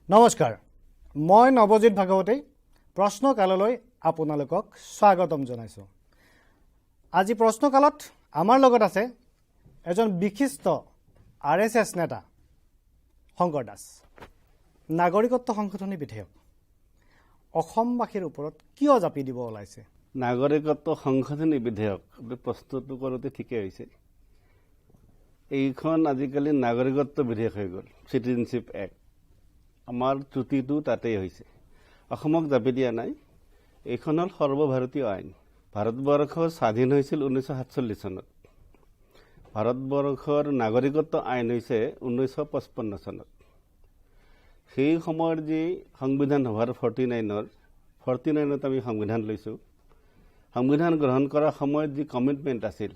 নমস্কাৰ মই নৱজিত ভাগৱতী প্ৰশ্নকাললৈ আপোনালোকক স্বাগতম জনাইছো। আজি প্ৰশ্নকালত আমাৰ লগত আছে এজন বিশিষ্ট আৰএছএছ নেতা শংকৰ দাস। নাগৰিকত্ব সংশোধনী বিধেয়ক অসমবাসীৰ ওপৰত কিয় জাপি দিব ওলাইছে? নাগৰিকত্ব সংশোধনী বিধেয়ক প্ৰস্তুত কৰোঁতে ঠিকেই হৈছে। এইখন আজিকালি নাগৰিকত্ব বিধেয়ক হৈ গ'ল, চিটিজেনশ্বিপ এক্ট। আমাৰ ত্ৰুটিটো তাতেই হৈছে, অসমক জাপি দিয়া নাই। এইখন হ'ল সৰ্বভাৰতীয় আইন। ভাৰতবৰ্ষ স্বাধীন হৈছিল 1947 চনত। ভাৰতবৰ্ষৰ নাগৰিকত্ব আইন হৈছে 1955 চনত। সেই সময়ৰ যি সংবিধান সভাৰ 49ত আমি সংবিধান লৈছোঁ, সংবিধান গ্ৰহণ কৰাৰ সময়ত যি কমিটমেণ্ট আছিল,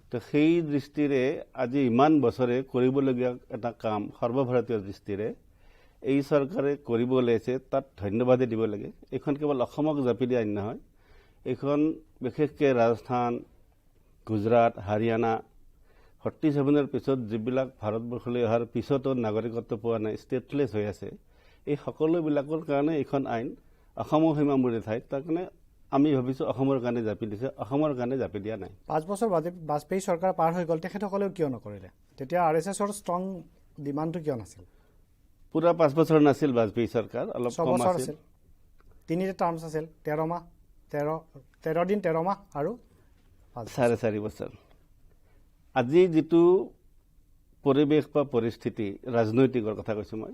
তো সেই দৃষ্টিৰে আজি ইমান বছৰে কৰিবলগীয়া এটা কাম সৰ্বভাৰতীয় দৃষ্টিৰে এই চৰকাৰে কৰিব ওলাইছে, তাত ধন্যবাদে দিব লাগে। এইখন কেৱল অসমক জাপি দিয়া আইন নহয়, এইখন বিশেষকৈ ৰাজস্থান, গুজৰাট, হাৰিয়ানা 47ৰ পিছত যিবিলাক ভাৰতবৰ্ষলৈ অহাৰ পিছতো নাগৰিকত্ব পোৱা নাই, ষ্টেটলেছ হৈ আছে, এই সকলোবিলাকৰ কাৰণে এইখন আইন অসমৰ সীমামূৰীয়া ঠাইত। তাৰ কাৰণে আমি ভাবিছোঁ অসমৰ কাৰণে জাপি দিছে, অসমৰ কাৰণে জাপি দিয়া নাই। 5 বছৰ বাজপেয়ী চৰকাৰ পাৰ হৈ গ'ল, তেখেতসকলেও কিয় নকৰিলে? তেতিয়া আৰএছএছৰ ষ্ট্ৰং ডিমাণ্ডটো কিয় নাছিল? পুৰা 5 বছৰ নাছিল বাজপেয়ী চৰকাৰ, অলপ কম আছিল। 3টা টাৰ্মছ আছিল, 13 মাহ 13 দিন 13 মাহ আৰু 4.5 বছৰ। আজি যিটো পৰিৱেশ বা পৰিস্থিতি, ৰাজনৈতিকৰ কথা কৈছোঁ মই,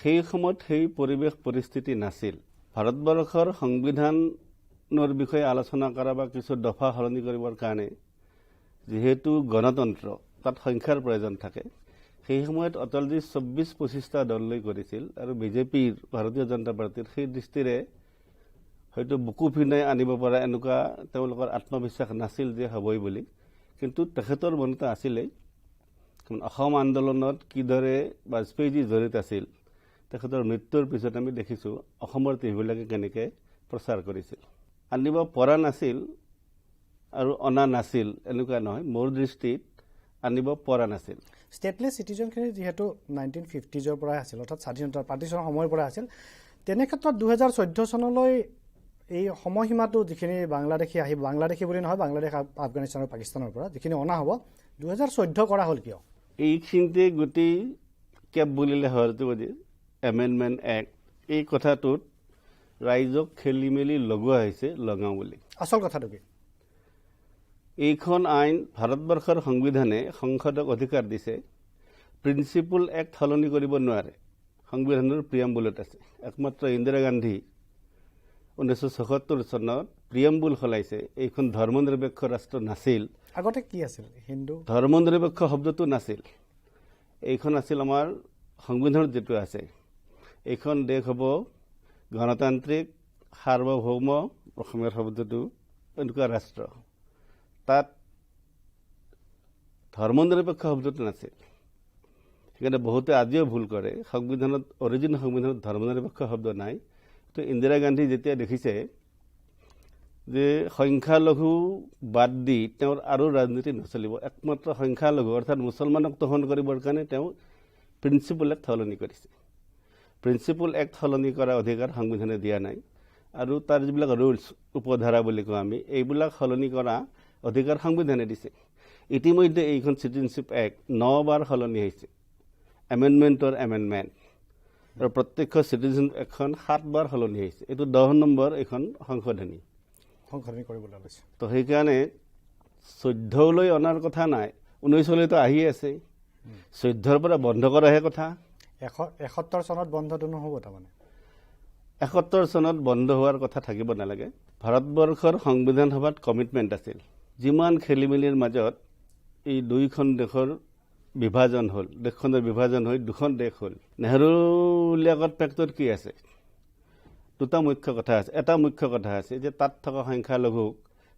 সেই সময়ত সেই পৰিৱেশ পৰিস্থিতি নাছিল। ভাৰতবৰ্ষৰ সংবিধানৰ বিষয়ে আলোচনা কৰা বা কিছু দফা সলনি কৰিবৰ কাৰণে যিহেতু গণতন্ত্ৰ, তাত সংখ্যাৰ প্ৰয়োজন থাকে। সেই সময়ত অটলজী 24-25টা দল লৈ কৰিছিল, আৰু বিজেপিৰ, ভাৰতীয় জনতা পাৰ্টীৰ সেই দৃষ্টিৰে হয়তো বুকু ফিনাই আনিব পৰা এনেকুৱা তেওঁলোকৰ আত্মবিশ্বাস নাছিল যে হ'বই বুলি। কিন্তু তেখেতৰ মনত আছিলেই। অসম আন্দোলনত কিদৰে বাজপেয়ীজী জড়িত আছিল, তেখেতৰ মৃত্যুৰ পিছত আমি দেখিছোঁ অসমৰ টিভিবিলাকে কেনেকৈ প্ৰচাৰ কৰিছিল। আনিব পৰা নাছিল আৰু অনা নাছিল এনেকুৱা নহয়, মোৰ দৃষ্টিত আনিব পৰা নাছিল। ষ্টেটলেছ চিটিজেনখিনি যিহেতু 1950ৰ পৰাই আছিল, অৰ্থাৎ স্বাধীনতাৰ পাৰ্টিশ্যনৰ সময়ৰ পৰা আছিল, তেনে ক্ষেত্ৰত 2014 চনলৈ এই সময়সীমাটো যিখিনি বাংলাদেশী বুলি নহয়, বাংলাদেশ, আফগানিস্তান আৰু পাকিস্তানৰ পৰা যিখিনি অনা হ'ব, 2014 কৰা হ'ল কিয়? এইখিনিতে গোটেই কেব বুলিলে হয়তো এমেণ্ডমেণ্ট এক্ট, এই কথাটোত ৰাইজক খেলি মেলি লগোৱা হৈছে, লগাওঁ বুলি। আচল কথাটো কি? এইখন আইন, ভাৰতবৰ্ষৰ সংবিধানে সংসদক অধিকাৰ দিছে, প্ৰিন্সিপল এক্ট সলনি কৰিব নোৱাৰে। সংবিধানৰ প্ৰিয়াম্বুলত আছে। একমাত্ৰ ইন্দিৰা গান্ধী 1976 চনত প্ৰিয়াম্বুল সলাইছে। এইখন ধৰ্মনিৰপেক্ষ ৰাষ্ট্ৰ নাছিল। আগতে কি আছিল? হিন্দু ধৰ্মনিৰপেক্ষ শব্দটো নাছিল। এইখন আছিল আমাৰ সংবিধানত যিটো আছে, এইখন দেশ হ'ব গণতান্ত্ৰিক, সাৰ্বভৌম, অসমীয়াৰ শব্দটো এনেকুৱা ৰাষ্ট্ৰ। তাত ধৰ্মনিৰপেক্ষ শব্দটো নাছিল। সেইকাৰণে বহুতে আজিও ভুল কৰে, সংবিধানত, অৰিজিনেল সংবিধানত ধৰ্মনিৰপেক্ষ শব্দ নাই। তো ইন্দিৰা গান্ধী যেতিয়া দেখিছে যে সংখ্যালঘু বাদ দি তেওঁৰ আৰু ৰাজনীতি নচলিব, একমাত্ৰ সংখ্যালঘু অৰ্থাৎ মুছলমানক তোহন কৰিবৰ কাৰণে তেওঁ প্ৰিন্সিপল এক্ট সলনি কৰিছে। প্ৰিন্সিপল এক্ট সলনি কৰা অধিকাৰ সংবিধানে দিয়া নাই, আৰু তাৰ যিবিলাক ৰুলছ, উপধাৰা বুলি কওঁ আমি, এইবিলাক সলনি কৰা অধিকাৰ সংবিধানে দিছে। ইতিমধ্যে এইখন চিটিজেনশ্বিপ এক্ট 9 বাৰ সলনি হৈছে, এমেণ্ডমেণ্টৰ এমেণ্ডমেণ্ট, আৰু প্ৰত্যক্ষ চিটিজেন এক্টখন 7 বাৰ সলনি হৈছে। এইটো 10 নম্বৰ এইখন সংশোধনী কৰিবলৈ লৈছে। তো সেইকাৰণে 14লৈ অনাৰ কথা নাই, 19লৈতো আহি আছে। 14ৰ পৰা বন্ধ কৰাহে কথা। 71 চনত বন্ধটো নহ'ব তাৰমানে? 71 চনত বন্ধ হোৱাৰ কথা থাকিব নালাগে। ভাৰতবৰ্ষৰ সংবিধান সভাত কমিটমেণ্ট আছিল, যিমান খেলি মেলিৰ মাজত এই দুইখন দেশৰ বিভাজন হ'ল, দেশখনৰ বিভাজন হৈ দুখন দেশ হ'ল। নেহৰুলীয়াগত পেক্টত কি আছে? 2টা মুখ্য কথা আছে। এটা মুখ্য কথা আছে যে তাত থকা সংখ্যালঘুক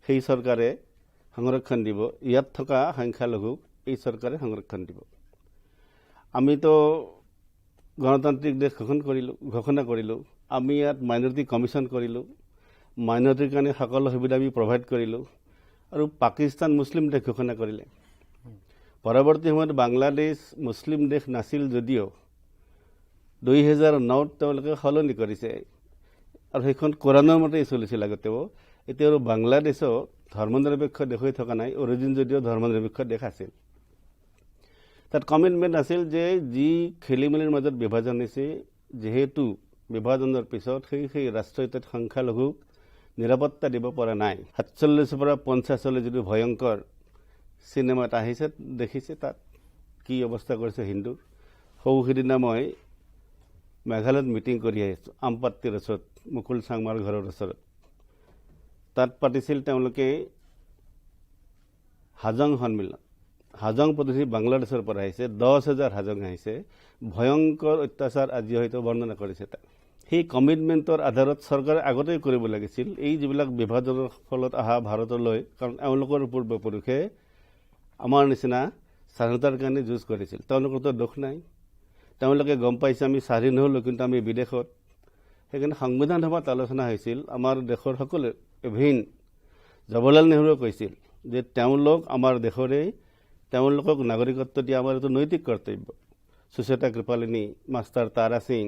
সেই চৰকাৰে সংৰক্ষণ দিব, ইয়াত থকা সংখ্যালঘুক এই চৰকাৰে সংৰক্ষণ দিব। আমিতো গণতান্ত্ৰিক দেশ ঘোষণা কৰিলোঁ, আমি ইয়াত মাইনৰিটি কমিশ্যন কৰিলোঁ, মাইনৰিটিৰ কাৰণে সকলো সুবিধা আমি প্ৰভাইড কৰিলোঁ, আৰু পাকিস্তান মুছলিম দেশ ঘোষণা কৰিলে। পৰৱৰ্তী সময়ত বাংলাদেশ মুছলিম দেশ নাছিল যদিও 2009 তেওঁলোকে সলনি কৰিছে আৰু সেইখন কোৰাণৰ মতেই চলিছিল আগতেও এতিয়া আৰু বাংলাদেশো ধৰ্মনিৰপেক্ষ দেশ হৈ থকা নাই অৰিজিন যদিও ধৰ্মনিৰপেক্ষ দেশ আছিল তাত কমিটমেণ্ট আছিল যে যি খেলি মেলিৰ মাজত বিভাজন হৈছে যেহেতু বিভাজনৰ পিছত সেই ৰাষ্ট্ৰীয়তাত সংখ্যালঘুক নিৰাপত্তা দিব পৰা নাই 47 পৰা 50 যিটো ভয়ংকৰ চিনেমাত আহিছে দেখিছে তাত কি অৱস্থা কৰিছে হিন্দুৰ সৌহিদিনা মই মেঘালয়ত মিটিং কৰি আহিছোঁ আমপাত্তিৰ ওচৰত মুকুল চাংমাৰ ঘৰৰ ওচৰত তাত পাতিছিল তেওঁলোকে হাজং সন্মিলন হাজং প্ৰতিনিধি বাংলাদেশৰ পৰা আহিছে 10,000 হাজং আহিছে ভয়ংকৰ অত্যাচাৰ আজি হয়তো বৰ্ণনা কৰিছে তাত সেই কমিটমেণ্টৰ আধাৰত চৰকাৰে আগতেই কৰিব লাগিছিল এই যিবিলাক বিভাজনৰ ফলত অহা ভাৰতলৈ কাৰণ এওঁলোকৰ পূৰ্বপুৰুষে আমাৰ নিচিনা স্বাধীনতাৰ কাৰণে যুঁজ কৰিছিল তেওঁলোকৰতো দুখ নাই তেওঁলোকে গম পাইছে আমি স্বাধীন হ'লোঁ কিন্তু আমি বিদেশত সেইকাৰণে সংবিধান সভাত আলোচনা হৈছিল আমাৰ দেশৰ সকলো ইভিন জৱাহৰলাল নেহৰুৱে কৈছিল যে তেওঁলোক আমাৰ দেশৰে তেওঁলোকক নাগৰিকত্ব দিয়া আমাৰ এইটো নৈতিক কৰ্তব্য সুচেতা কৃপালিনী মাষ্টাৰ তাৰা সিং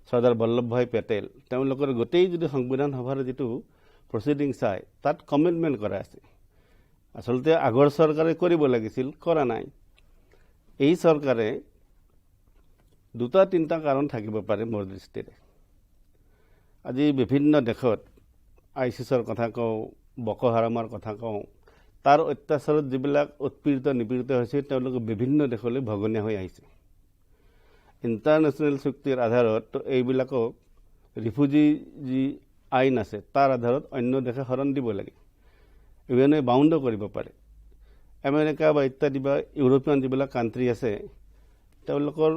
চৰ্দাৰ বল্লভভাই পেটেল তেওঁলোকৰ গোটেই যদি সংবিধান সভাৰ যিটো প্ৰচিডিং চাই তাত কমিটমেণ্ট কৰা আছে আচলতে আগৰ চৰকাৰে কৰিব লাগিছিল কৰা নাই এই চৰকাৰে 2-3টা কাৰণ থাকিব পাৰে মোৰ দৃষ্টিৰে আজি বিভিন্ন দেশত আইচিছৰ কথা কওঁ বকো হাৰামৰ কথা কওঁ তাৰ অত্যাচাৰত যিবিলাক উৎপীড়িত নিপীড়িত হৈছে তেওঁলোকে বিভিন্ন দেশলৈ ভগনীয়া হৈ আহিছে ইণ্টাৰনেশ্যনেল চুক্তিৰ আধাৰত এইবিলাকক ৰিফিউজি যি আইন আছে তাৰ আধাৰত অন্য দেশে শৰণ দিব লাগে ইভেনে বাউণ্ডো কৰিব পাৰে আমেৰিকা বা ইত্যাদি বা ইউৰোপীয়ান যিবিলাক কাণ্ট্ৰি আছে তেওঁলোকৰ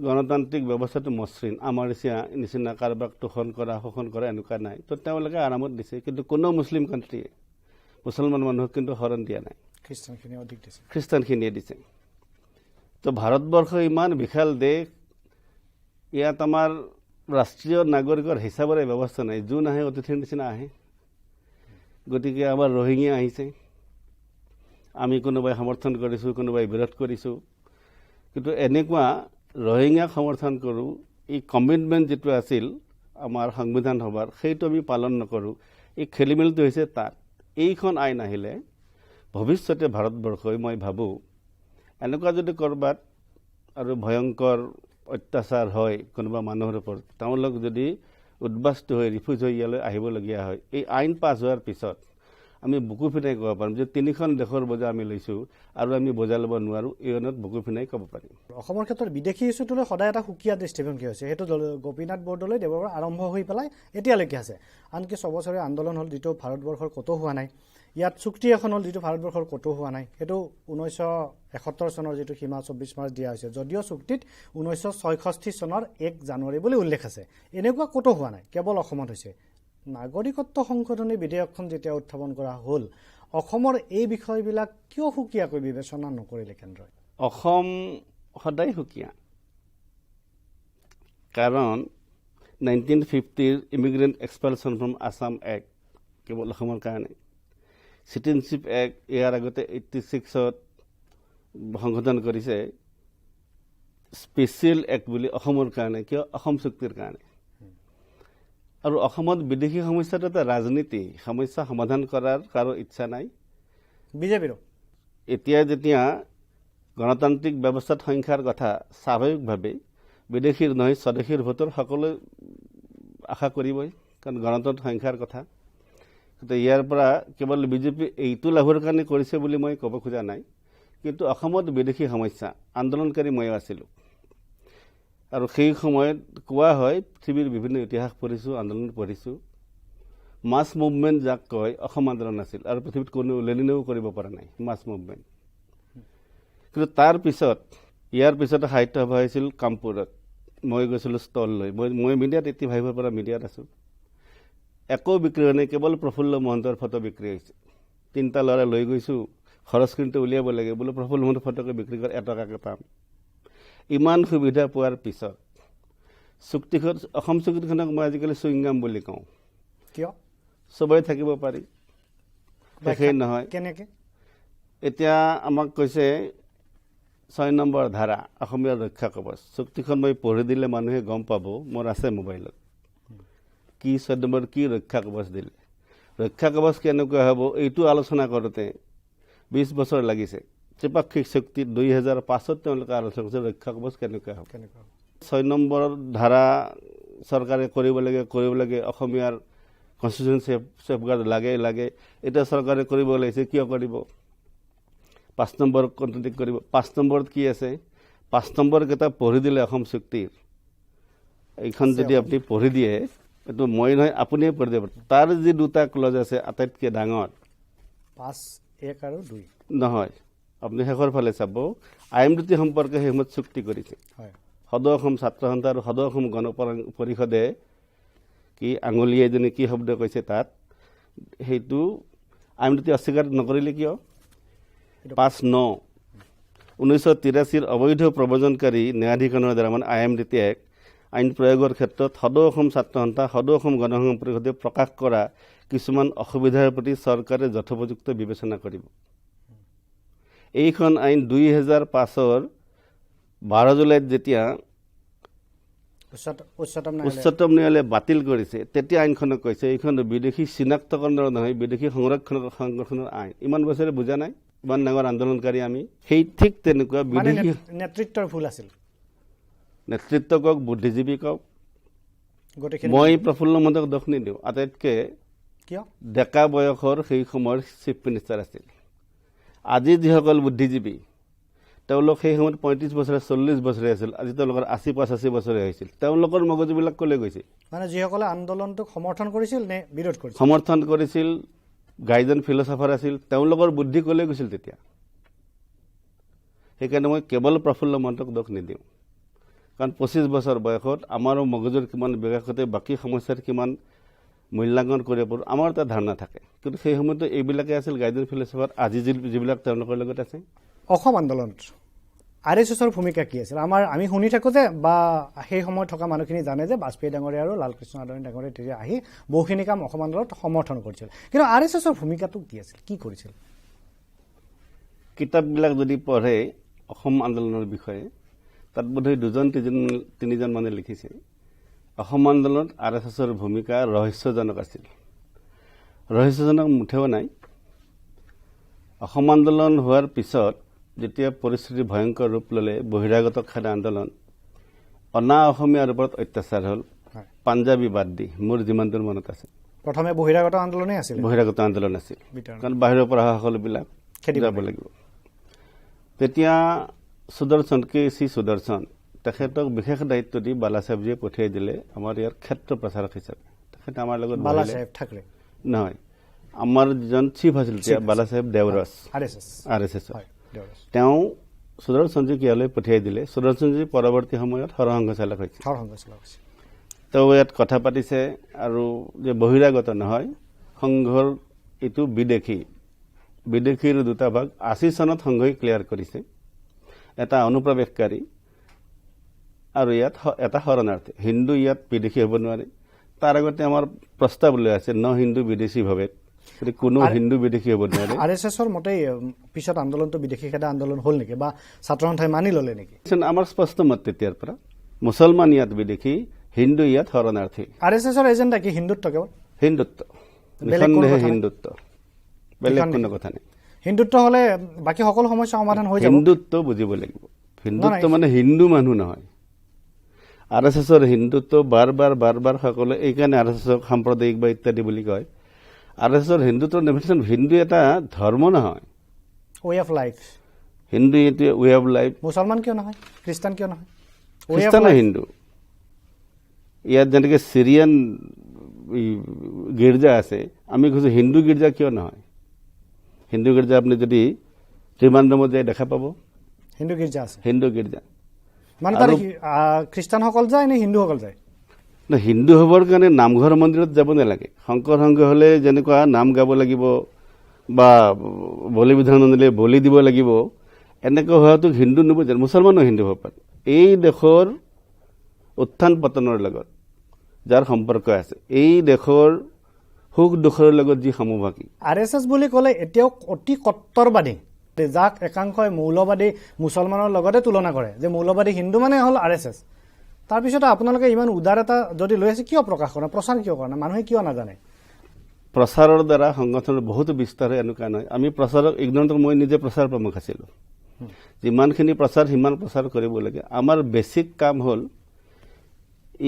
গণতান্ত্ৰিক ব্যৱস্থাটো মসৃণ আমাৰ নিচিনা কাৰোবাক শোষণ কৰা এনেকুৱা নাই তো তেওঁলোকে আৰামত দিছে কিন্তু কোনো মুছলিম কাণ্ট্ৰিয়ে মুছলমান মানুহক কিন্তু শৰণ দিয়া নাই খ্ৰীষ্টানখিনিয়ে দিছে তো ভাৰতবৰ্ষ ইমান বিশাল দেশ ইয়াত আমাৰ ৰাষ্ট্ৰীয় নাগৰিকৰ হিচাপৰে ব্যৱস্থা নাই যোন আহে অতিথিৰ নিচিনা আহে গতিকে আমাৰ ৰোহিংগীয়া আহিছে আমি কোনোবাই সমৰ্থন কৰিছোঁ কোনোবাই বিৰোধ কৰিছোঁ কিন্তু এনেকুৱা ৰোহিংগীয়াক সমৰ্থন কৰোঁ এই কমিটমেণ্ট যিটো আছিল আমাৰ সংবিধান সভাৰ সেইটো আমি পালন নকৰোঁ এই খেলিমেলিটো হৈছে তাত এইখন আইন আহিলে ভৱিষ্যতে ভাৰতবৰ্ষই মই ভাবোঁ এনেকুৱা যদি ক'ৰবাত আৰু ভয়ংকৰ অত্যাচাৰ হয় কোনোবা মানুহৰ ওপৰত তেওঁলোক যদি উদ্বাস্তু হৈ ৰিফিউজ হৈ ইয়ালৈ আহিবলগীয়া হয় এই আইন পাছ হোৱাৰ পিছত আমি বুকু ফিনাই ক'ব পাৰিম যে 3খন দেশৰ বজা আমি লৈছোঁ আৰু আমি বজা ল'ব নোৱাৰোঁ এই অনত বুকু ফিনাই ক'ব পাৰিম অসমৰ ক্ষেত্ৰত বিদেশী ইছ্যুটোলৈ সদায় এটা সুকীয়া দৃষ্টিভংগী হৈছে সেইটো গোপীনাথ বৰদলৈ দেৱৰ পৰা আৰম্ভ হৈ পেলাই এতিয়ালৈকে আছে আনকি 6 বছৰীয়া আন্দোলন হ'ল যিটো ভাৰতবৰ্ষৰ ক'তো হোৱা নাই ইয়াত চুক্তি এখন হ'ল যিটো ভাৰতবৰ্ষৰ ক'তো হোৱা নাই সেইটো 1971 চনৰ যিটো সীমা 24 মাৰ্চ দিয়া হৈছে যদিও চুক্তিত 1966 চনৰ 1 জানুৱাৰী বুলি উল্লেখ আছে এনেকুৱা ক'তো হোৱা নাই কেৱল অসমত হৈছে নাগৰিকত্ব সংশোধনী বিধেয়কখন যেতিয়া উত্থাপন কৰা হ'ল অসমৰ এই বিষয়বিলাক কিয় সুকীয়াকৈ বিবেচনা নকৰিলে কেন্দ্ৰই অসম সদায় সুকীয়া কাৰণ 1950 ইমিগ্ৰেণ্ট এক্সপালছন ফ্ৰম আছাম এক্ট কেৱল অসমৰ কাৰণে চিটিজেনশ্বিপ এক্ট ইয়াৰ আগতে 86ত সংশোধন কৰিছে স্পেচিয়েল এক্ট বুলি অসমৰ কাৰণে কিয় অসম চুক্তিৰ কাৰণে আৰু অসমত বিদেশী সমস্যাটো এটা ৰাজনীতি সমস্যা সমাধান কৰাৰ কাৰো ইচ্ছা নাই বিজেপিৰ এতিয়া যেতিয়া গণতান্ত্ৰিক ব্যৱস্থাত সংখ্যাৰ কথা স্বাভাৱিকভাৱে বিদেশীৰ নহয় স্বদেশীৰ ভোটৰ সকলো আশা কৰিবই কাৰণ গণতন্ত্ৰ সংখ্যাৰ কথা কিন্তু ইয়াৰ পৰা কেৱল বিজেপি এইটো লাভৰ কাৰণে কৰিছে বুলি মই ক'ব খোজা নাই কিন্তু অসমত বিদেশী সমস্যা আন্দোলনকাৰী ময়ো আছিলোঁ আৰু সেই সময়ত কোৱা হয় পৃথিৱীৰ বিভিন্ন ইতিহাস পঢ়িছোঁ আন্দোলন পঢ়িছোঁ মাছ মুভমেণ্ট যাক কয় অসম আন্দোলন আছিল আৰু পৃথিৱীত কোনো লেনিনেও কৰিব পৰা নাই মাছ মুভমেণ্ট কিন্তু তাৰ পিছত ইয়াৰ পিছতে সাহিত্য সভা হৈছিল কামপুৰত মই গৈছিলোঁ ষ্টল লৈ মই মিডিয়াত 85ৰ পৰা মিডিয়াত আছোঁ একো বিক্ৰী হোৱা নাই কেৱল প্ৰফুল্ল মহন্তৰ ফটো বিক্ৰী হৈছে 3টা ল'ৰা লৈ গৈছোঁ খৰচ কিন্তু উলিয়াব লাগে বোলো প্ৰফুল্ল মহন্তৰ ফটোকে বিক্ৰী কৰি 1 টকাকৈ পাম ইমান সুবিধা পোৱাৰ পিছত চুক্তিখন অসম চুক্তিখনক মই আজিকালি চুইংগাম বুলি কওঁ কিয় সবাই থাকিব পাৰি দেখেই নহয় কেনেকৈ এতিয়া আমাক কৈছে 6 নম্বৰ ধাৰা অসমীয়া ৰক্ষা কবচ চুক্তিখন মই পঢ়ি দিলে মানুহে গম পাব মোৰ আছে মোবাইলত কি 6 নম্বৰ কি ৰক্ষা কবচ দিলে ৰক্ষা কবচ কেনেকুৱা হ'ব এইটো আলোচনা কৰোঁতে 20 বছৰ লাগিছে ত্ৰিপাক্ষিক চুক্তি 2005ত তেওঁলোকে আলোচনা কৰিছে ৰক্ষা কবচ কেনেকুৱা হ'ব 6 নম্বৰ ধাৰা চৰকাৰে কৰিব লাগে অসমীয়াৰ কনষ্টিটিউশন সেফগাৰ্ড লাগে এটা চৰকাৰে কৰিব লাগিছে কিয় কৰিব 5 নম্বৰ কন্ট্ৰাডিক্ট কৰিব 5 নম্বৰত কি আছে 5 নম্বৰ কেইটা পঢ়ি দিলে অসম চুক্তিৰ এইখন যদি আপুনি পঢ়ি দিয়ে এটো মই নহয় আপুনিয়ে পঢ়ি দিব তাৰ যি দুটা ক্লজ আছে আটাইতকৈ ডাঙৰ 5(1) আৰু 2 নহয় আপুনি শেষৰ ফালে চাব আইএমডিটি সম্পৰ্কে হেমত চুক্তি কৰিছে হয় সদৌ অসম ছাত্ৰ সন্থা আৰু সদৌ অসম গণ পৰিষদে কি আঙুলিয়াই জনে কি শব্দ কৈছে তাত হেতু আইএমডিটি অস্বীকাৰ নকৰিলে কিয় 5(9) 1983 অবৈধ প্ৰব্ৰজনকাৰী ন্যায়াধিকৰণৰ দ্বাৰা মানে আইএমডিটি এক্ট আইন প্ৰয়োগৰ ক্ষেত্ৰত সদৌ অসম ছাত্ৰ সন্থা সদৌ অসম গণ পৰিষদে প্ৰকাশ কৰা কিছুমান অসুবিধাৰ প্ৰতি চৰকাৰে যথোপযুক্ত বিবেচনা কৰিব এইখন আইন 2005ৰ 12 জুলাইত যেতিয়া উচ্চতম ন্যায়ালয়ে বাতিল কৰিছে তেতিয়া আইনখনক কৈছে এইখন বিদেশী চিনাক্তকৰণৰ নহয় বিদেশী সংৰক্ষণৰ আইন ইমান বছৰে বুজা নাই ইমান ডাঙৰ আন্দোলনকাৰী আমি সেই ঠিক তেনেকুৱা বিদেশী নেতৃত্বৰ ভুল আছিল নেতৃত্ব কক বুদ্ধিজীৱী কক মই প্ৰফুল্ল মহন্তক দোষ নিদিওঁ আটাইতকৈ কিয় ডেকা বয়সৰ সেই সময়ৰ চিফ মিনিষ্টাৰ আছিল আজি যিসকল বুদ্ধিজীৱী তেওঁলোক সেই সময়ত 35 বছৰে 40 বছৰে আছিল আজি তেওঁলোকৰ 80-85 বছৰে হৈছিল তেওঁলোকৰ মগজুবিলাক কলে গৈছে মানে যিসকলে আন্দোলনটোক সমৰ্থন কৰিছিল নে বিৰোধ কৰিছিল সমৰ্থন কৰিছিল গাইজন ফিলচফাৰ আছিল তেওঁলোকৰ বুদ্ধি কলে গৈছিল তেতিয়া সেইকাৰণে মই কেৱল প্ৰফুল্ল মহন্তক দোষ নিদিওঁ কাৰণ 25 বছৰ বয়সত আমাৰো মগজুৰ কিমান বিকাশতে বাকী সমস্যাৰ কিমান মূল্যাংকন কৰিব পাৰোঁ আমাৰ এটা ধাৰণা থাকে কিন্তু সেই সময়তো এইবিলাকে আছিল গাইজন ফিলচফাৰ আজি যিবিলাক তেওঁলোকৰ লগত আছে অসম আন্দোলনত আৰএছএছৰ ভূমিকা কি আছিল আমি শুনি থাকো যে বা সেই সময়ত থকা মানুহখিনি জানে যে বাজপেয়ী ডাঙৰীয়া আৰু লালকৃষ্ণ আদৱানী ডাঙৰীয়া তেতিয়া আহি বহুখিনি কাম অসম আন্দোলনত সমৰ্থন কৰিছিল কিন্তু আৰএছএছৰ ভূমিকাটো কি আছিল কি কৰিছিল কিতাপবিলাক যদি পঢ়ে অসম আন্দোলনৰ বিষয়ে তাত বোধহয় 2-3জন মানে লিখিছে অসম আন্দোলনত আৰএছএছৰ ভূমিকা ৰহস্যজনক আছিল ৰহস্যজনক মুঠেও নাই অসম আন্দোলন হোৱাৰ পিছত যেতিয়া পৰিস্থিতি ভয়ংকৰ ৰূপ ললে বহিৰাগত খানা আন্দোলন অনা অসমীয়াৰ ওপৰত অত্যাচাৰ হল পাঞ্জাবী বাদ দি মোৰ যিমান দূৰ মনত আছে প্ৰথমে বহিৰাগত আন্দোলনেই আছিল বহিৰাগত আন্দোলন আছিল কাৰণ বাহিৰৰ পৰা অহা সকলোবিলাক যাব লাগিব তেতিয়া সুদৰ্শন সুদৰ্শন তেখেতক বিশেষ দায়িত্ব দি বালাসাহেবজীয়ে পঠিয়াই দিলে আমাৰ ইয়াৰ ক্ষেত্ৰ প্ৰচাৰক হিচাপে তেখেতে আমাৰ লগত বালাসাহেব ঠাকৰে নহয় আমাৰ যিজন চিফ আছিল তেতিয়া বালাসাহেব দেৱৰছ আৰএছএছ তেওঁ সুদৰ্শনজীক ইয়ালৈ পঠিয়াই দিলে সুদৰ্শনজী পৰৱৰ্তী সময়ত সৰসংঘ চালক হৈছে তেওঁ ইয়াত কথা পাতিছে আৰু যে বহিৰাগত নহয় সংঘৰ এইটো বিদেশীৰ দুটা ভাগ 80 চনত সংঘই ক্লিয়াৰ কৰিছে এটা অনুপ্ৰৱেশকাৰী আৰু ইয়াত এটা শৰণাৰ্থী হিন্দু ইয়াত বিদেশী হ'ব নোৱাৰে তাৰ আগতে আমাৰ প্ৰস্তাৱ লৈ আছে ন হিন্দু বিদেশী ভাৱে কোনো হিন্দু বিদেশী হ'ব নোৱাৰে আৰএছএছৰ মতে পিছত আন্দোলনটো বিদেশী খেদা আন্দোলন হ'ল নেকি বা ছাত্ৰ সন্থাই মানি ললে নেকি আমাৰ স্পষ্ট মত তেতিয়াৰ পৰা মুছলমান ইয়াত বিদেশী হিন্দু ইয়াত শৰণাৰ্থী আৰএছএছৰ এজেণ্ডা কি হিন্দুত্ব কেৱল হিন্দুত্ব নিঃসন্দেহে হিন্দুত্ব বেলেগ কোনো কথা নাই হিন্দুত্ব হলে বাকী সকলো সমস্যা সমাধান হৈ যাব হিন্দুত্ব বুজিব লাগিব হিন্দুত্ব মানে হিন্দু মানুহ নহয় আৰএছএছৰ হিন্দুত্ব বাৰ বাৰ সকলে এইকাৰণে আৰএছএছক সাম্প্ৰদায়িক বা ইত্যাদি বুলি কয় আৰএছএছৰ হিন্দুত্বৰ ডেফিনেশ্যন হিন্দু এটা ধৰ্ম নহয় ৱে অফ লাইফ হিন্দু এইটো ৱে অফ লাইফ মুছলমান কিয় নহয় খ্ৰীষ্টান কিয় নহয় খ্ৰীষ্টান হিন্দু ইয়াত যেনেকৈ চিৰিয়ান গীৰ্জা আছে আমি কৈছো হিন্দু গীৰ্জা কিয় নহয় হিন্দু গীৰ্জা আপুনি যদি ত্ৰিমাণ্ডমত যাই দেখা পাব হিন্দু গীৰ্জা আছে হিন্দু গীৰ্জা মানে তাৰ খ্ৰীষ্টানসকল যায় নে হিন্দুসকল যায় হিন্দু হবৰ কাৰণে নামঘৰ মন্দিৰত যাব নালাগে শংকৰ সংঘ হলে যেনেকুৱা নাম গাব লাগিব বা বলি বিধান অনুযায়ী বলি দিব লাগিব এনেকুৱা হোৱাটো হিন্দু নুবুজে মুছলমানো হিন্দু হ'ব পাৰে এই দেশৰ উত্থান পতনৰ লগত যাৰ সম্পৰ্ক আছে এই দেশৰ সুখ দুখৰ লগত যি সমভাগী আৰএছএছ বুলি ক'লে এতিয়াও অতি কট্টৰবাদী যাক একাংশই মৌলবাদী মুছলমানৰ লগতে তুলনা কৰে যে মৌলবাদী হিন্দু মানে হ'ল RSS। তাৰপিছত আপোনালোকে ইমান উদাৰ এটা যদি লৈ আছে কিয় প্ৰকাশ কৰা প্ৰচাৰ কিয় কৰা মানুহে কিয় নাজানে? প্ৰচাৰৰ দ্বাৰা সংগঠনৰ বহুতো বিস্তাৰ হয় এনেকুৱা নহয়। আমি প্ৰচাৰক ইগন'ৰ মই নিজে প্ৰচাৰ প্ৰমুখ আছিলোঁ। যিমানখিনি প্ৰচাৰ সিমান প্ৰচাৰ কৰিব লাগে। আমাৰ বেছিক কাম হ'ল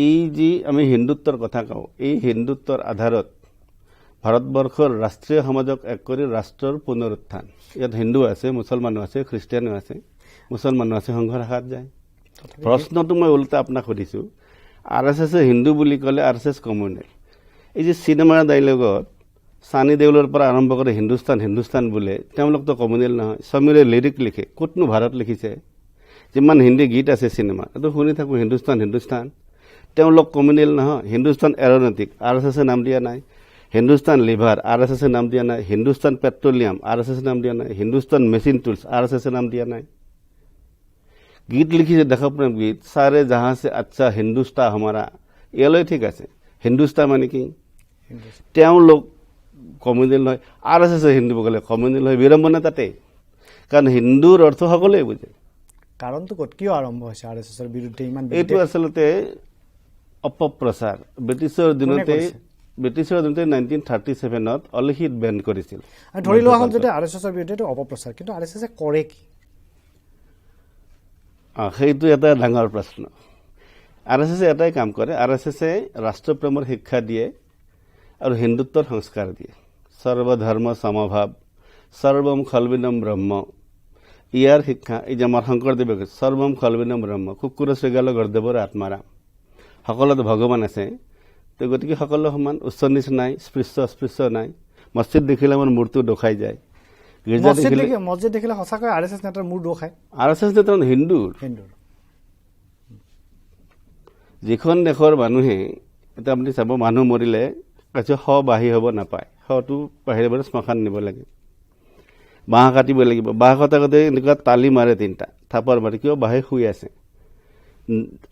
এই যি আমি হিন্দুত্বৰ কথা কওঁ, এই হিন্দুত্বৰ আধাৰত ভাৰতবৰ্ষৰ ৰাষ্ট্ৰীয় সমাজক এক কৰি ৰাষ্ট্ৰৰ পুনৰুত্থান। ইয়াত হিন্দু আছে, মুছলমানো আছে, খ্ৰীষ্টিয়ানো আছে, মুছলমানো আছে, সংঘ ৰাখাত যায়। প্ৰশ্নটো মই ওলোটা আপোনাক সুধিছোঁ, RSS হিন্দু বুলি ক'লে RSS কমিউনেল। এই যে চিনেমাৰ ডাইলগত ছানী দেউলৰ পৰা আৰম্ভ কৰি হিন্দুস্তান হিন্দুস্তান বোলে, তেওঁলোকতো কমিউনেল নহয়। সমীৰে লিৰিক লিখে, ক'তনো ভাৰত লিখিছে? যিমান হিন্দী গীত আছে চিনেমা এইটো শুনি থাকোঁ হিন্দুস্তান হিন্দুস্তান। তেওঁলোক কমিউনেল নহয়। হিন্দুস্তান এৰ'নটিক RSS নাম দিয়া নাই। হিন্দুস্তান লিভাৰ RSS নাম দিয়া নাই। হিন্দুস্তান পেট্ৰলিয়াম RSS নাম দিয়া নাই। হিন্দুস্তান মেচিন টুলছ RSS নাম দিয়া নাই। গীত লিখিছে দেশপ্ৰেম গীত, সাৰে জাহাঁ সে আচ্ছা হিন্দুস্তান হমাৰা, ইয়ালৈ ঠিক আছে। হিন্দুস্তান মানে কি? তেওঁলোক কমিউনেল নহয়। RSS হিন্দু ক'লে কমিউনেল হয়। বিড়ম্বনা তাতে, কাৰণ হিন্দুৰ অৰ্থ সকলোৱে বুজে। কাৰণটো ক'ত কিয় আৰম্ভ হৈছে RSSৰ বিৰুদ্ধে ইমান? এইটো আচলতে অপপ্ৰচাৰ। ব্ৰিটিছৰ দিনতে 1937ত অলিখিত বেন কৰিছিল। ধৰি লোৱা হ'ল যদি RSSৰ বিৰুদ্ধে এইটো অপপ্ৰচাৰ, কিন্তু RSS কৰে কি? সেইটো এটা ডাঙৰ প্ৰশ্ন। RSS এটাই কাম কৰে, RSS ৰাষ্ট্ৰপ্ৰেমৰ শিক্ষা দিয়ে আৰু হিন্দুত্বৰ সংস্কাৰ দিয়ে। সৰ্বধৰ্ম সমভাৱ, সৰ্বম খলবিনম ব্ৰহ্ম, ইয়াৰ শিক্ষা। এই যে আমাৰ শংকৰদেৱে কৈছে সৰ্বম খলবিনম ব্ৰহ্ম, কুকুৰ শৃগাল গৰ্দেৱৰ আত্মাৰাম, সকলোতে ভগৱান আছে। তো গতিকে সকলো সমান, উচ্চ নিচ নাই, স্পৃশ্য অস্পৃশ্য নাই। মছজিদ দেখিলে আমাৰ মূৰটো দুখাই যায়। গীৰ্জা মছজিদ দেখিলে সঁচাকৈ RSS নেতাৰ মূৰ দুখায়। RSS নেতা হিন্দুৰ। যিখন দেশৰ মানুহে এতিয়া আপুনি চাব, মানুহ মৰিলে কাছে শ বাঢ়ি হ'ব নাপায়, শটো বাহিৰে বাহিৰে শ্মশান নিব লাগে, বাঁহ কাটিব লাগিব। বাঁহ কটাকতে এনেকুৱা তালি মাৰে, 3টা থাপৰ মাৰে, কিয়? বাঁহে শুই আছে।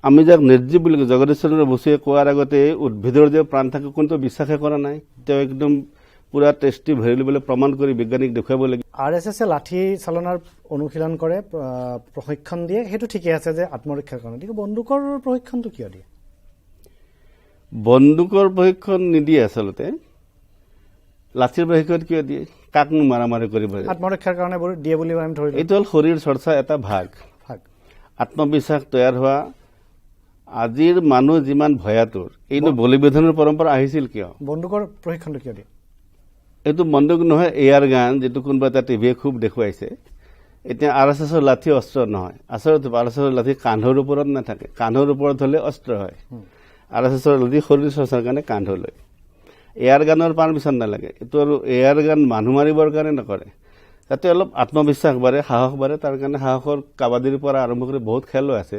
আমি যাক নিৰ্জীৱ বুলি কওঁ, জগদীশ চন্দ্ৰ বসুৱে কোৱাৰ আগতে উদ্ভিদৰ যে প্ৰাণ থাকে কোনটো বিশ্বাসে কৰা নাই। তেওঁ একদম পুৰা টেষ্টি ভৰি ল'বলৈ প্ৰমাণ কৰি বিজ্ঞানিক দেখুৱাব লাগে। RSS লাঠি চালনাৰ অনুশীলন কৰে, প্ৰশিক্ষণ দিয়ে, সেইটো ঠিকে আছে যে আত্মৰক্ষাৰ কাৰণে। কিন্তু বন্দুকৰ প্ৰশিক্ষণটো কিয় দিয়ে? বন্দুকৰ প্ৰশিক্ষণ নিদিয়ে আচলতে। লাঠিৰ প্ৰশিক্ষণ কিয় দিয়ে? কাকনো মাৰামাৰি কৰিব? আত্মৰক্ষাৰ কাৰণে দিয়ে বুলি আমি ধৰিলোঁ। এইটো হ'ল শৰীৰ চৰ্চা এটা ভাগ। আত্মবিশ্বাস তৈয়াৰ হোৱা। আজিৰ মানুহ যিমান ভয়াতুৰ, এইটো বলিবিধানৰ পৰম্পৰা আহিছিল কিয়? বন্দুকৰ প্ৰশিক্ষণটো কিয় দিয়ে? এইটো বন্দুক নহয়, এয়াৰ গান, যিটো কোনোবা এটা টিভিয়ে খুব দেখুৱাইছে। এতিয়া RSSৰ লাঠি অস্ত্ৰ নহয়। আচলতে RSSৰ লাঠি কান্ধৰ ওপৰত নাথাকে, কান্ধৰ ওপৰত হ'লে অস্ত্ৰ হয়। RSSৰ লাঠি শৰীৰ চৰ্চাৰ কাৰণে কান্ধলৈ। এয়াৰ গানৰ পাৰমিশ্যন নালাগে। এইটো আৰু এয়াৰ গান মানুহ মাৰিবৰ কাৰণে নকৰে, যাতে অলপ আত্মবিশ্বাস বাঢ়ে, সাহস বাঢ়ে। তাৰ কাৰণে সাহসৰ কাবাডীৰ পৰা আৰম্ভ কৰি বহুত খেলো আছে।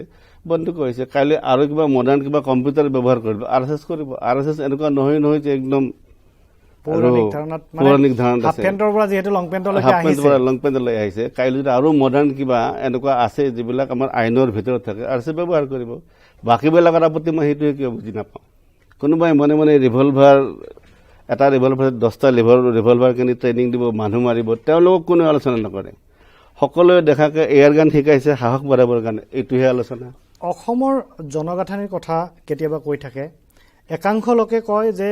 বন্দুক হৈছে, কাইলৈ আৰু কিবা মডাৰ্ণ কিবা কম্পিউটাৰ ব্যৱহাৰ কৰিব, RSS কৰিব। RSS এনেকুৱা নহয় যে একদম পৌৰাণিক ধাৰণাত আছে। লং পেণ্টলৈ আহিছে। কাইলৈ যদি আৰু মডাৰ্ণ কিবা এনেকুৱা আছে যিবিলাক আমাৰ আইনৰ ভিতৰত থাকে, RSS ব্যৱহাৰ কৰিব। বাকীবিলাকৰ আপত্তি মই সেইটোৱে কিয় বুজি নাপাওঁ। কোনোবাই মনে মনে ৰিভলভাৰ, এটা ৰিভলভাৰত 10টা ৰিভলভাৰ কিনি ট্ৰেইনিং দিব, মানুহ মাৰিব, তেওঁলোকক কোনো আলোচনা নকৰে। সকলোৱে দেখাকে এয়াৰ গান শিকাইছে সাহস বঢ়াবৰ কাৰণে, এইটোহে আলোচনা। অসমৰ জনগাঁথনিৰ কথা কেতিয়াবা কৈ থাকে। একাংশ লোকে কয় যে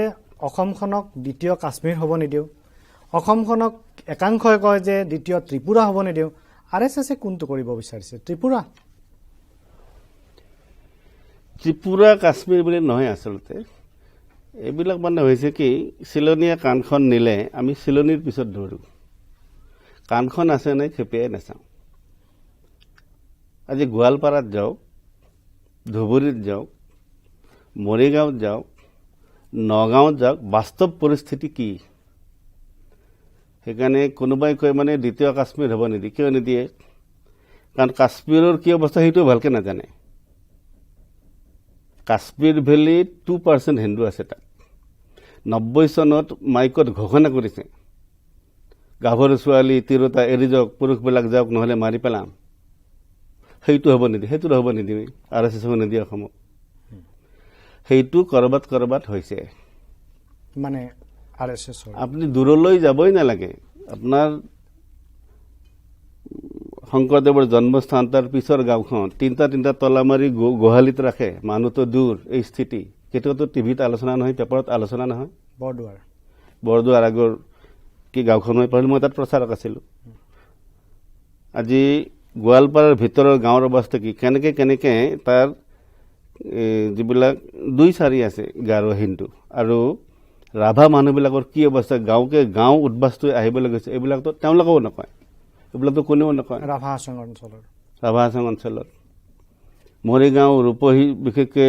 অসমখনক দ্বিতীয় কাশ্মীৰ হ'ব নিদিওঁ, অসমখনক একাংশই কয় যে দ্বিতীয় ত্ৰিপুৰা হ'ব নিদিওঁ। RSS কোনটো কৰিব বিচাৰিছে? ত্ৰিপুৰা কাশ্মীৰ বুলি নহয় আচলতে। এইবিলাক মানে হৈছে কি, চিলনীয়া কাণখন নিলে আমি চিলনীৰ পিছত দৌৰোঁ, কাণখন আছে নাই খেপিয়াই নাচাওঁ। আজি গোৱালপাৰাত যাওক, ধুবুৰীত যাওক, মৰিগাঁৱত যাওক, নগাঁৱত যাওক, বাস্তৱ পৰিস্থিতি কি? সেইকাৰণে কোনোবাই কয় মানে দ্বিতীয় কাশ্মীৰ হ'ব নিদিয়ে। কিয় নিদিয়ে? কাৰণ কাশ্মীৰৰ কি অৱস্থা সেইটো ভালকে নাজানে। কাশ্মীৰ ভেলী 2% হিন্দু আছে তাত। 90 চনত মাইকত ঘোষণা কৰিছে, গাভৰু ছোৱালী তিৰোতা এৰি যাওক, পুৰুষবিলাক যাওক, নহ'লে মাৰি পেলাম। সেইটো হ'ব নিদিয়ে, সেইটো হ'ব নিদিয়ে। RSS হ'ব নিদিয়ে অসমক। সেইটো কৰবাত হৈছে মানে RSS। আপুনি দূৰলৈ যাবই নালাগে। আপোনাৰ শংকৰদেৱৰ জন্মস্থান তাৰ পিছৰ গাঁওখন তিনিটা তলা মাৰি গোহালিত ৰাখে মানুহটো দূৰ এই স্থিতি কেতিয়াওতো টিভিত আলোচনা নহয় পেপাৰত আলোচনা নহয় বৰদুৱাৰ আগৰ কি গাঁওখন মই পঢ়িলোঁ মই তাত প্ৰচাৰক আছিলোঁ আজি গোৱালপাৰাৰ ভিতৰৰ গাঁৱৰ অৱস্থা কি কেনেকে তাৰ যিবিলাক 2-4 আছে গাৰো হিন্দু আৰু ৰাভা মানুহবিলাকৰ কি অৱস্থা গাঁও উদ্বাস্তু আহিবলৈ গৈছে এইবিলাকতো তেওঁলোকেও নকয় এইবিলাকতো কোনেও নকয় ৰাভা আছং অঞ্চলত মৰিগাঁও ৰূপহী বিশেষকৈ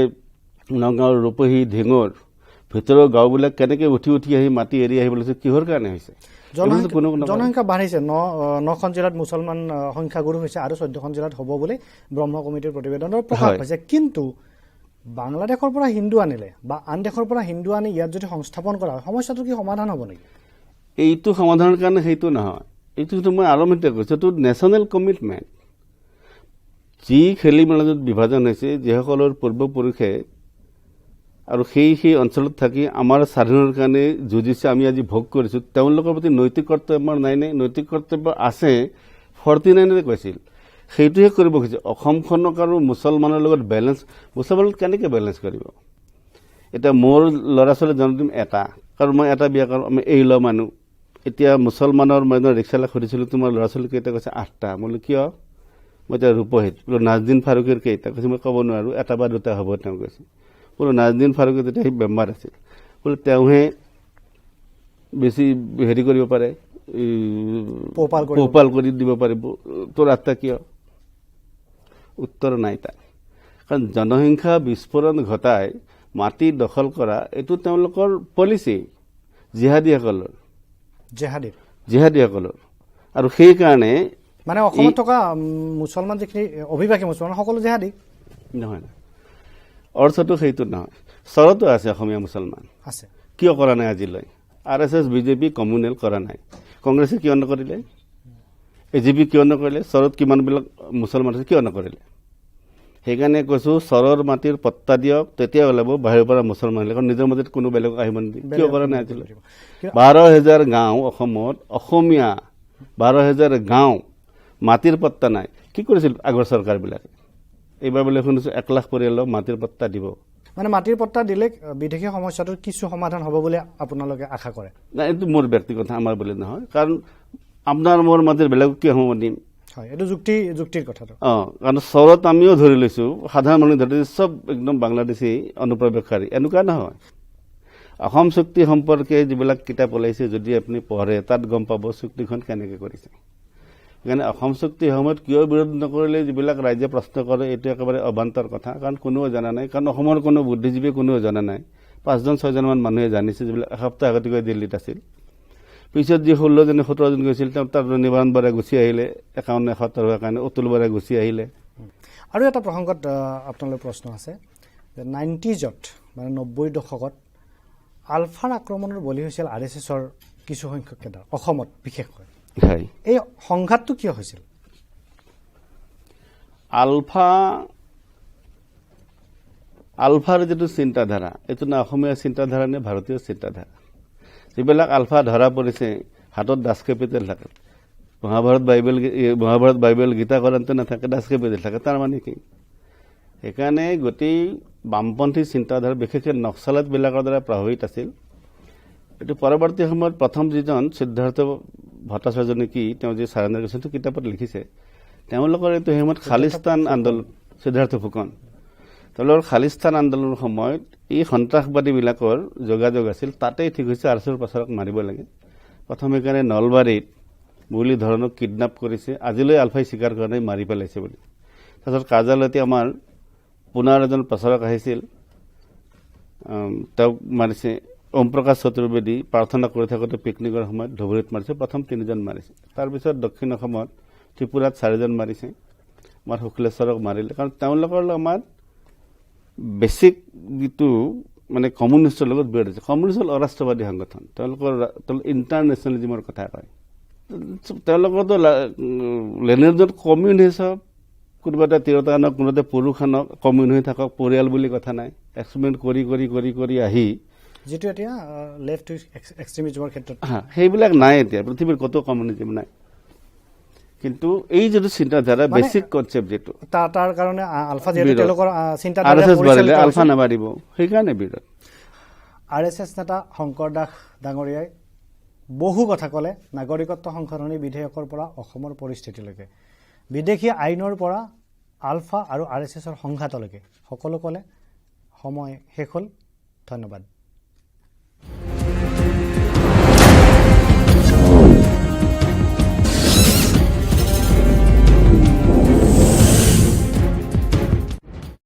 নগাঁৱৰ ৰূপহী ঢেঙৰ ভিতৰৰ গাঁওবিলাক কেনেকৈ উঠি আহি মাটি এৰি আহিব লাগিছে কিহৰ কাৰণে হৈছে জনসংখ্যা বাঢ়িছে 9খন জিলাত মুছলমান সংখ্যাগুৰু হৈছে আৰু 14খন জিলাত হ'ব বুলি ব্ৰহ্ম কমিটিৰ প্ৰতিবেদনৰ প্ৰকাশ পাইছে কিন্তু বাংলাদেশৰ পৰা হিন্দু আনিলে বা আন দেশৰ পৰা হিন্দু আনি ইয়াত যদি সংস্থাপন কৰা হয় সমস্যাটো কি সমাধান হ'ব নেকি এইটো সমাধানৰ কাৰণে সেইটো নহয় এইটো মই আৰম্ভতে কৈছোঁ এইটো নেশ্যনেল কমিটমেণ্ট যি খেলি মেলাত বিভাজন হৈছে যিসকলৰ পূৰ্বপুৰুষে আৰু সেই অঞ্চলত থাকি আমাৰ স্বাধীনৰ কাৰণে যুঁজিছে আমি আজি ভোগ কৰিছোঁ তেওঁলোকৰ প্ৰতি নৈতিক কৰ্তব্য নাইনে নৈতিক কৰ্তব্য আছে 49 কৈছিল সেইটোহে কৰিব খুজিছে অসমখনক আৰু মুছলমানৰ লগত বেলেঞ্চ মুছলমানৰ কেনেকৈ বেলেঞ্চ কৰিব এতিয়া মোৰ ল'ৰা ছোৱালী জন্মদিন এটা কাৰণ মই এটা বিয়া কৰোঁ আমি এই মানুহ এতিয়া মুছলমানৰ মই ৰিক্সালৈ সুধিছিলোঁ তোমাৰ ল'ৰা ছোৱালী কেইটা কৈছে 8টা মই কিয় মই এতিয়া ৰূপহীত বোলো নাজদিন ফাৰুকীৰ কেইটা কৈছে মই ক'ব নোৱাৰোঁ 1 বা 2টা হ'ব তেওঁ কৈছে বোলো নাজদিন ফাৰুকী তেতিয়া সি বেমাৰ আছিল বোলো তেওঁহে বেছি হেৰি কৰিব পাৰে পোহপাল কৰি দিব পাৰিব তোৰ 8টা কিয় উত্তৰ নাই তাৰ কাৰণ জনসংখ্যা বিস্ফোৰণ ঘটাই মাটি দখল কৰা এইটো তেওঁলোকৰ পলিচি জিহাদীসকলৰ আৰু সেইকাৰণে মানে অসমত থকা মুছলমান যিখিনি অভিবাসী মুছলমান সকলো জিহাদী নহয় অৰ্থটো সেইটো নহয় চৰতো আছে অসমীয়া মুছলমান আছে কিয় কৰা নাই আজিলৈ RSS বিজেপি কমিউনেল কৰা নাই কংগ্ৰেছে কিয় নকৰিলে AGP কিয় নকৰিলে চৰত কিমানবিলাক মুছলমান আছে কিয় নকৰিলে সেইকাৰণে কৈছোঁ চৰৰ মাটিৰ পট্টা দিয়ক তেতিয়া ওলাব বাহিৰৰ পৰা মুছলমান কাৰণ নিজৰ মাজত কোনো বেলেগ আহিব নিদিয়ে কিয় কৰা নাই আজিলৈ 12,000 গাঁও অসমত অসমীয়া 12,000 গাঁও মাটিৰ পট্টা নাই কি কৰিছিল আগৰ চৰকাৰবিলাকে এইবাৰ বোলে শুনিছোঁ 1 লাখ পৰিয়ালক মাটিৰ পট্টা দিব মানে মাটিৰ পট্টা দিলে বিদেশী সমস্যাটোৰ কিছু সমাধান হ'ব বুলি আপোনালোকে আশা কৰে না এইটো মোৰ ব্যক্তিগত আমাৰ বুলি নহয় কাৰণ আপোনাৰ মোৰ মাটিৰ বেলেগ কিয় হ'ব দিম হয় এইটো যুক্তিৰ কথাটো কাৰণ চৰত আমিও ধৰি লৈছোঁ সাধাৰণ মানুহ ধৰি চব একদম বাংলাদেশী অনুপ্ৰৱেশকাৰী এনেকুৱা নহয় অসম চুক্তি সম্পৰ্কে যিবিলাক কিতাপ ওলাইছে যদি আপুনি পঢ়ে তাত গম পাব চুক্তিখন কেনেকৈ কৰিছে সেইকাৰণে অসম চুক্তি সময়ত কিয় বিৰোধ নকৰিলে যিবিলাক ৰাইজে প্ৰশ্ন কৰে এইটো একেবাৰে অবান্তৰ কথা কাৰণ কোনেও জনা নাই কাৰণ অসমৰ কোনো বুদ্ধিজীৱীয়ে কোনেও জনা নাই 5-6জনমান মানুহে জানিছে যিবিলাক এসপ্তাহ আগতকৈ দিল্লীত আছিল পিছত যি 16জনে 17জন গৈছিল তাৰ নিবাৰণ বৰা গুচি আহিলে 51-71 কাৰণে অতুল বৰা গুচি আহিলে আৰু এটা প্ৰসংগত আপোনালৈ প্ৰশ্ন আছে যে 90জত মানে 90 দশকত আলফাৰ আক্ৰমণৰ বলি হৈছিল RSSৰ কিছু সংখ্যক কেডাৰ অসমত বিশেষকৈ এই সংঘাতটো কিয় হৈছিল আলফাৰ যিটো চিন্তাধাৰা এইটো না অসমীয়া চিন্তাধাৰা নে ভাৰতীয় চিন্তাধাৰা যিবিলাক আলফা ধৰা পৰিছে হাতত দাস কেপিটেল থাকে মহাভাৰত বাইবেল গীতা কৰান্তে নাথাকে দাস কেপিটেল থাকে তাৰ মানে কি সেইকাৰণে গোটেই বামপন্থী চিন্তাধাৰা বিশেষকৈ নক্সালাইটবিলাকৰ দ্বাৰা প্ৰভাৱিত আছিল এইটো পৰৱৰ্তী সময়ত প্ৰথম যিজন সিদ্ধাৰ্থ ভট্টাচাৰ্য নেকি তেওঁ যে চাৰেণ্ডাৰ কৰিছিল কিতাপত লিখিছে তেওঁলোকৰ এইটো সময়ত খালিস্তান আন্দোলন সিদ্ধাৰ্থ ফুকন তেওঁলোকৰ খালিস্তান আন্দোলনৰ সময়ত এই সন্ত্ৰাসবাদীবিলাকৰ যোগাযোগ আছিল তাতেই ঠিক হৈছে RSSৰ প্ৰচাৰক মাৰিব লাগে প্ৰথমে কাৰণে নলবাৰীত মুৰলীধৰণক কিডনেপ কৰিছে আজিলৈ আলফাই স্বীকাৰ কৰা নাই মাৰি পেলাইছে বুলি তাৰপিছত কাৰ্যালয়তে আমাৰ পুনৰ এজন প্ৰচাৰক আহিছিল তেওঁক মাৰিছে ওম প্ৰকাশ চতুৰ্বেদী প্ৰাৰ্থনা কৰি থাকোঁতে পিকনিকৰ সময়ত ধুবুৰীত মাৰিছে প্ৰথম 3জন মাৰিছে তাৰপিছত দক্ষিণ অসমত ত্ৰিপুৰাত 4জন মাৰিছে আমাৰ শুক্লেশ্বৰক মাৰিলে কাৰণ তেওঁলোকৰ আমাৰ বেছিক যিটো মানে কমিউনিষ্টৰ লগত বিৰোধ আছে কমিউনিষ্ট অৰাষ্ট্ৰবাদী সংগঠন তেওঁলোকৰ ইণ্টাৰনেশ্যনেলিজিমৰ কথা কয় তেওঁলোকৰতো লেনেজত কমিউনিষ্ট কোনোবা এটা তিৰোতানক কোনোবা পুৰুষানক কমিউন হৈ থাকক পৰিয়াল বুলি কথা নাই এক্সপেৰিমেণ্ট কৰি আহি যেটো এতিয়া লেফট এক্সট্ৰিমিজমৰ ক্ষেত্ৰত সেইবিলাক নাই এতিয়া পৃথিৱীৰ কত কমিউনিজম নাই কিন্তু এই যিটো চিন্তাধাৰা বেছিক কনচেপ্ট যিটো তাৰ কাৰণে আলফা যিহেতু তেওঁলোকৰ চিন্তাধাৰা RSS বাঢ়িলে আলফা নাবাঢ়িব সেইকাৰণে বিৰোধ RSS নেতা শংকৰ দাস ডাঙৰীয়াই বহু কথা ক'লে নাগৰিকত্ব সংশোধনী বিধেয়কৰ পৰা অসমৰ পৰিস্থিতিলৈকে বিদেশী আইনৰ পৰা আলফা আৰু RSSৰ সংঘাতলৈকে সকলো ক'লে সময় শেষ হ'ল ধন্যবাদ